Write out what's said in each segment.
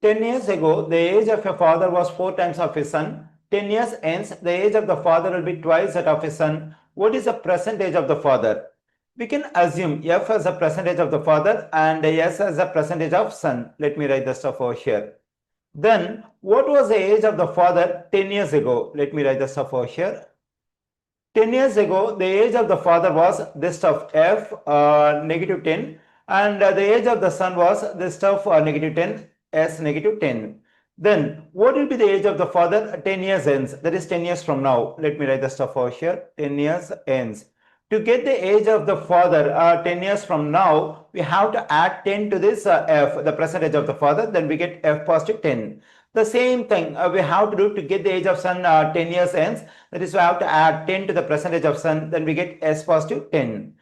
10 years ago, the age of a father was 4 times of his son. 10 years hence, the age of the father will be twice that of his son. What is the present age of the father? We can assume F as a percentage of the father and S as a percentage of son. Let me write the stuff over here. Then, what was the age of the father 10 years ago? Let me write the stuff over here. 10 years ago, the age of the father was this stuff F negative 10, and the age of the son was this stuff negative 10, S negative 10. Then, what will be the age of the father 10 years ends? That is 10 years from now. Let me write the stuff over here. 10 years ends. To get the age of the father 10 years from now, we have to add 10 to this F, the percentage of the father, then we get F positive 10. The same thing we have to do to get the age of son 10 years ends. That is, we have to add 10 to the percentage of son, then we get S positive 10.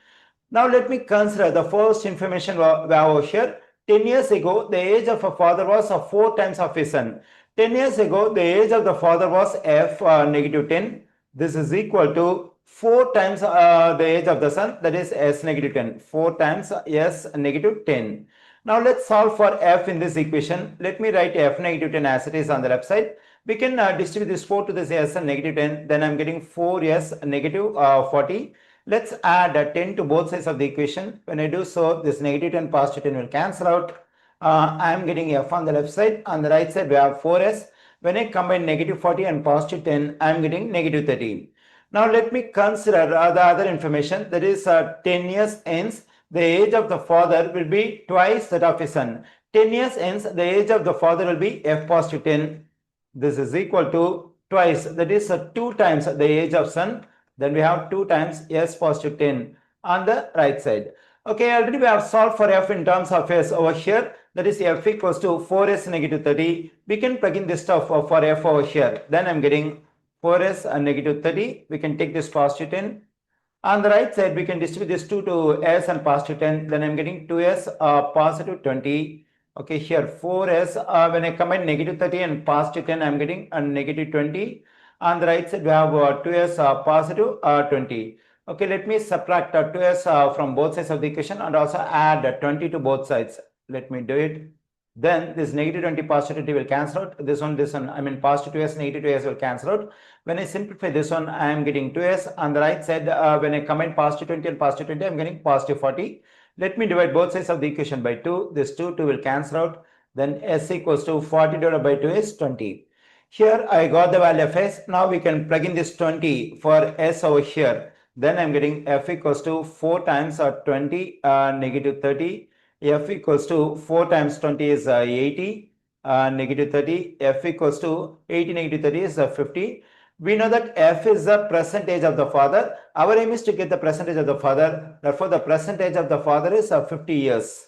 Now let me consider the first information we have over here. 10 years ago, the age of a father was 4 times of his son. 10 years ago, the age of the father was F negative 10. This is equal to 4 times the age of the son, that is S negative 10. 4 times S negative 10. Now let's solve for F in this equation. Let me write F negative 10 as it is on the left side. We can distribute this 4 to this S and negative 10. Then I'm getting 4S negative 40. Let's add 10 to both sides of the equation. When I do so, this negative 10 positive 10 will cancel out. I'm getting F on the left side. On the right side, we have 4S. When I combine negative 40 and positive 10, I'm getting negative 30. Now let me consider the other information. That is 10 years ends. The age of the father will be twice that of his son. 10 years ends, the age of the father will be F positive 10. This is equal to twice, that is 2 times the age of son. Then we have 2 times S positive 10 on the right side. Okay, already we have solved for F in terms of S over here. That is F equals to 4S negative 30. We can plug in this stuff for F over here. Then I'm getting 4S and negative 30. We can take this positive 10. On the right side, we can distribute this 2 to S and positive 10. Then I'm getting 2S positive 20. Okay, here 4S, when I combine negative 30 and positive 10, I'm getting a negative 20. On the right side, we have 2S positive 20. Okay, let me subtract 2S from both sides of the equation and also add 20 to both sides. Let me do it. Then this negative 20 positive 20 will cancel out. This one, I mean positive 2S, negative 2S will cancel out. When I simplify this one, I am getting 2S. On the right side, when I combine positive 20 and positive 20, I'm getting positive 40. Let me divide both sides of the equation by 2. This 2 will cancel out. Then S equals to 40 divided by 2 is 20. Here I got the value of S. Now we can plug in this 20 for S over here. Then I'm getting F equals to 4 times 20 negative 30. F equals to 4 times 20 is 80 negative 30. F equals to 80 negative 30 is 50. We know that F is the percentage of the father. Our aim is to get the percentage of the father. Therefore, the percentage of the father is 50 years.